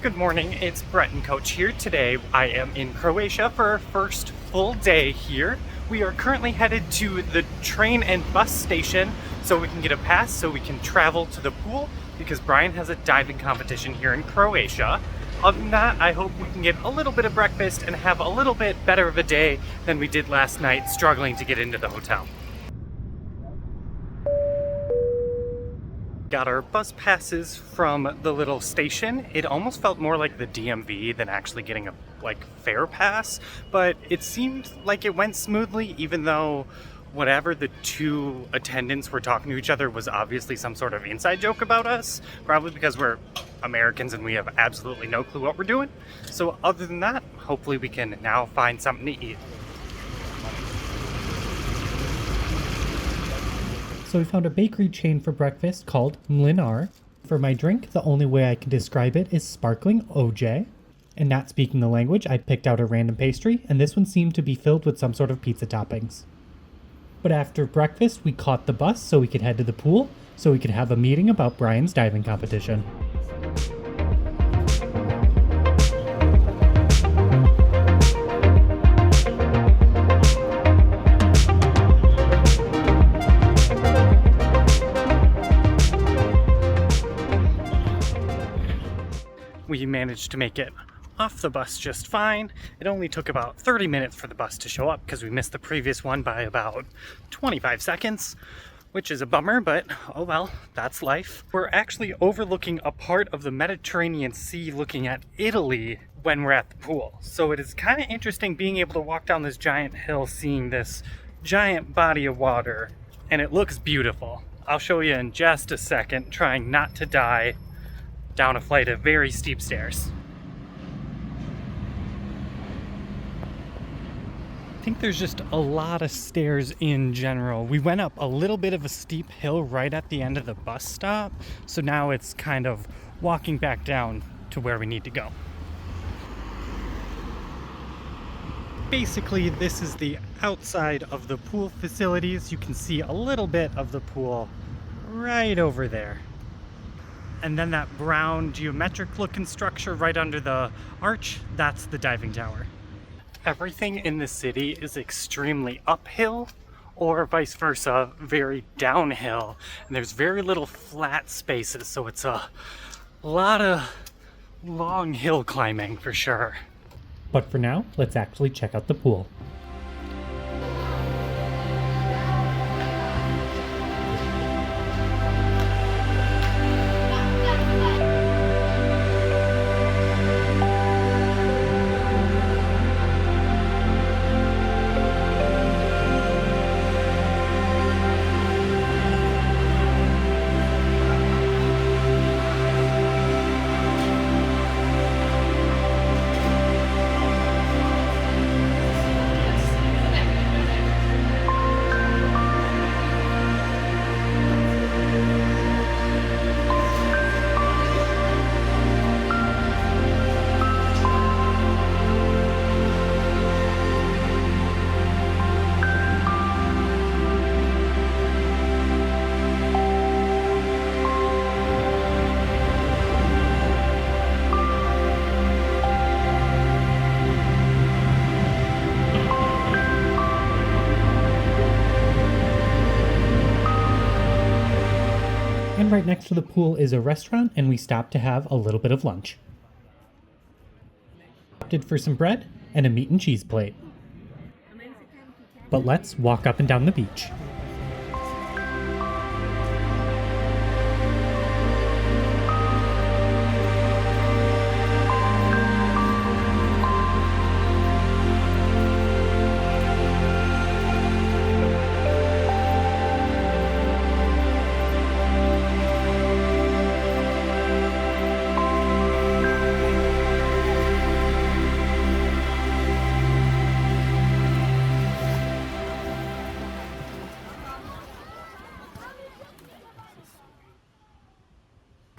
Good morning, it's Brett and Coach here. Today I am in Croatia for our first full day here. We are currently headed to the train and bus station so we can get a pass so we can travel to the pool because Brian has a diving competition here in Croatia. Other than that, I hope we can get a little bit of breakfast and have a little bit better of a day than we did last night struggling to get into the hotel. Got our bus passes from the little station. It almost felt more like the DMV than actually getting a fare pass, but it seemed like it went smoothly, even though whatever the two attendants were talking to each other was obviously some sort of inside joke about us, probably because we're Americans and we have absolutely no clue what we're doing. So other than that, hopefully we can now find something to eat. So we found a bakery chain for breakfast called Mlinar. For my drink, the only way I can describe it is sparkling OJ. And not speaking the language, I picked out a random pastry, and this one seemed to be filled with some sort of pizza toppings. But after breakfast, we caught the bus so we could head to the pool, so we could have a meeting about Brian's diving competition. We managed to make it off the bus just fine. It only took about 30 minutes for the bus to show up because we missed the previous one by about 25 seconds, which is a bummer, but oh well, that's life. We're actually overlooking a part of the Mediterranean Sea looking at Italy when we're at the pool. So it is kind of interesting being able to walk down this giant hill, seeing this giant body of water, and it looks beautiful. I'll show you in just a second, trying not to die down a flight of very steep stairs. I think there's just a lot of stairs in general. We went up a little bit of a steep hill right at the end of the bus stop, so now it's kind of walking back down to where we need to go. Basically, this is the outside of the pool facilities. You can see a little bit of the pool right over there. And then that brown geometric looking structure right under the arch, that's the diving tower. Everything in the city is extremely uphill, or vice versa, very downhill. And there's very little flat spaces, so it's a lot of long hill climbing for sure. But for now, let's actually check out the pool. And right next to the pool is a restaurant, and we stopped to have a little bit of lunch. Opted for some bread and a meat and cheese plate. But let's walk up and down the beach.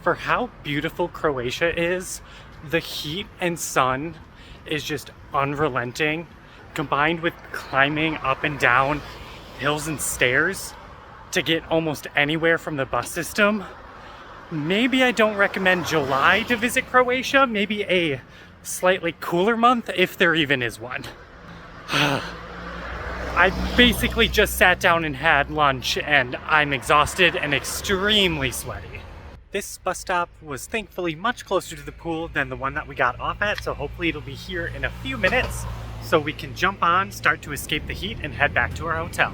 For how beautiful Croatia is, the heat and sun is just unrelenting, combined with climbing up and down hills and stairs to get almost anywhere from the bus system. Maybe I don't recommend July to visit Croatia, maybe a slightly cooler month, if there even is one. I basically just sat down and had lunch, and I'm exhausted and extremely sweaty. This bus stop was thankfully much closer to the pool than the one that we got off at, so hopefully it'll be here in a few minutes so we can jump on, start to escape the heat, and head back to our hotel.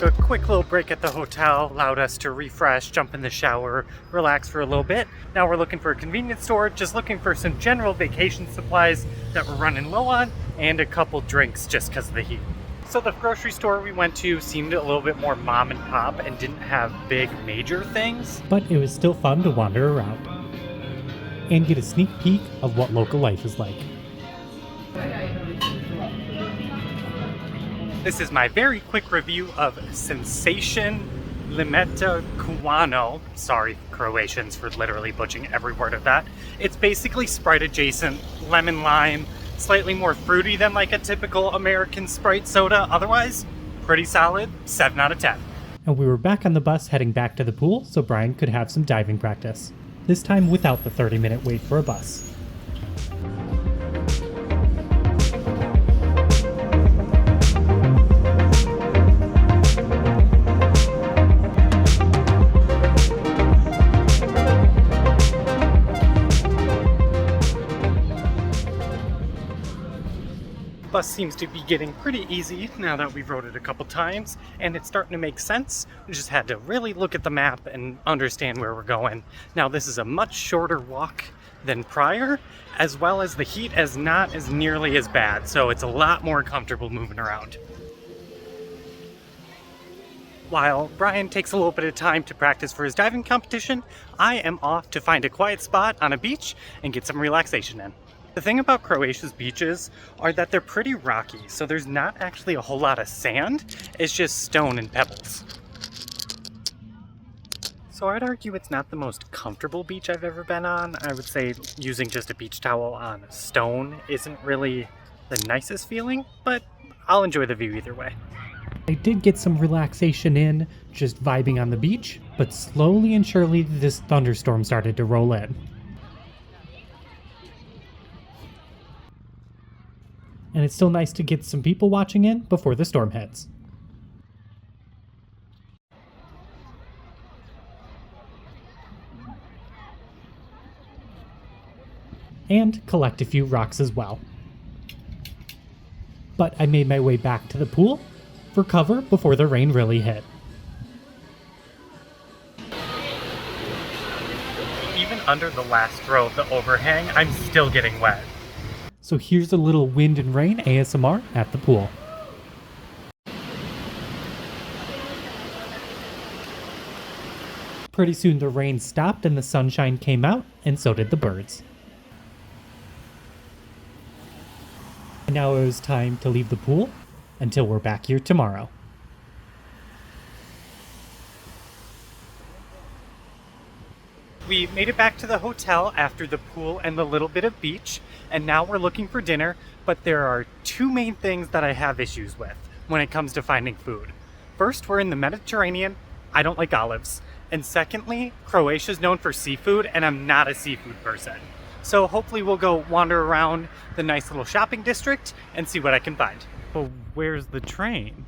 A quick little break at the hotel allowed us to refresh, jump in the shower, relax for a little bit. Now we're looking for a convenience store, just looking for some general vacation supplies that we're running low on, and a couple drinks just because of the heat. So the grocery store we went to seemed a little bit more mom and pop and didn't have big major things. But it was still fun to wander around and get a sneak peek of what local life is like. This is my very quick review of Sensation Limeta Kuano. Sorry, Croatians, for literally butchering every word of that. It's basically Sprite adjacent, lemon lime, slightly more fruity than like a typical American Sprite soda. Otherwise, pretty solid, 7 out of 10. And we were back on the bus heading back to the pool so Brian could have some diving practice. This time without the 30-minute wait for a bus. Bus seems to be getting pretty easy now that we've rode it a couple times, and it's starting to make sense. We just had to really look at the map and understand where we're going. Now this is a much shorter walk than prior, as well as the heat is not as nearly as bad, so it's a lot more comfortable moving around. While Brian takes a little bit of time to practice for his diving competition, I am off to find a quiet spot on a beach and get some relaxation in. The thing about Croatia's beaches are that they're pretty rocky, so there's not actually a whole lot of sand, it's just stone and pebbles. So I'd argue it's not the most comfortable beach I've ever been on. I would say using just a beach towel on stone isn't really the nicest feeling, but I'll enjoy the view either way. I did get some relaxation in, just vibing on the beach, but slowly and surely this thunderstorm started to roll in. And it's still nice to get some people watching in before the storm hits. And collect a few rocks as well. But I made my way back to the pool for cover before the rain really hit. Even under the last row of the overhang, I'm still getting wet. So here's a little wind and rain ASMR at the pool. Pretty soon the rain stopped and the sunshine came out, and so did the birds. And now it was time to leave the pool until we're back here tomorrow. We made it back to the hotel after the pool and the little bit of beach, and now we're looking for dinner, but there are two main things that I have issues with when it comes to finding food. First, we're in the Mediterranean. I don't like olives. And secondly, Croatia's known for seafood, and I'm not a seafood person. So hopefully we'll go wander around the nice little shopping district and see what I can find. But where's the train?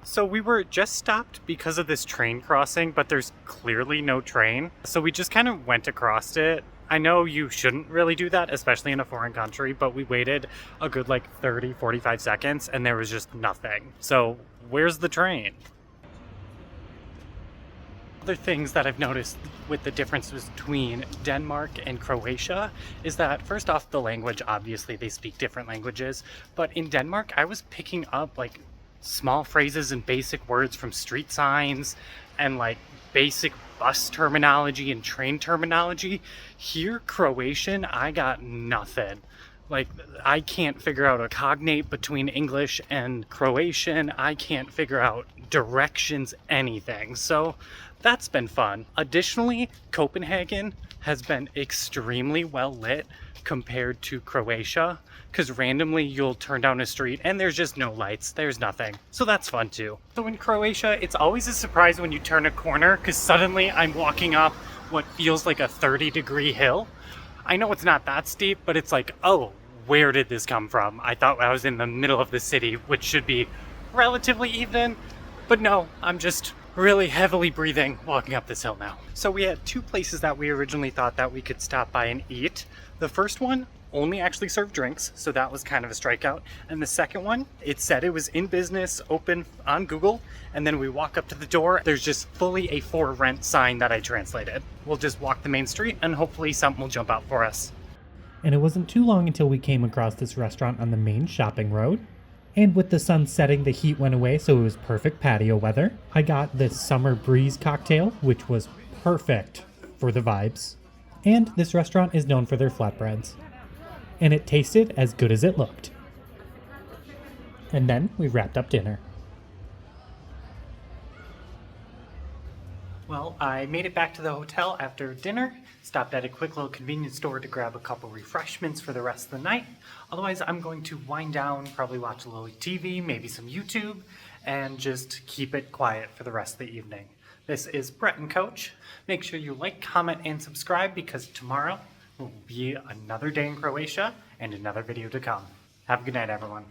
So we were just stopped because of this train crossing, but there's clearly no train. So we just kind of went across it. I know you shouldn't really do that, especially in a foreign country, but we waited a good 30, 45 seconds and there was just nothing. So where's the train? Other things that I've noticed with the differences between Denmark and Croatia is that first off, the language, obviously they speak different languages, but in Denmark I was picking up small phrases and basic words from street signs and basic bus terminology and train terminology. Here, Croatian, I got nothing. Like, I can't figure out a cognate between English and Croatian. I can't figure out directions, anything. So that's been fun. Additionally, Copenhagen has been extremely well lit compared to Croatia, because randomly you'll turn down a street and there's just no lights, there's nothing. So that's fun too. So in Croatia, it's always a surprise when you turn a corner, because suddenly I'm walking up what feels like a 30-degree hill. I know it's not that steep, but it's like, oh, where did this come from? I thought I was in the middle of the city, which should be relatively even, but no, I'm just really heavily breathing walking up this hill now. So we had two places that we originally thought that we could stop by and eat. The first one only actually served drinks, so that was kind of a strikeout. And the second one, it said it was in business, open on Google, and then we walk up to the door, there's just fully a for rent sign that I translated. We'll just walk the main street and hopefully something will jump out for us. And it wasn't too long until we came across this restaurant on the main shopping road. And with the sun setting, the heat went away, so it was perfect patio weather. I got this summer breeze cocktail, which was perfect for the vibes. And this restaurant is known for their flatbreads. And it tasted as good as it looked. And then we wrapped up dinner. Well, I made it back to the hotel after dinner, stopped at a quick little convenience store to grab a couple refreshments for the rest of the night. Otherwise, I'm going to wind down, probably watch a little TV, maybe some YouTube, and just keep it quiet for the rest of the evening. This is Brett and Coach. Make sure you like, comment, and subscribe, because tomorrow will be another day in Croatia and another video to come. Have a good night, everyone.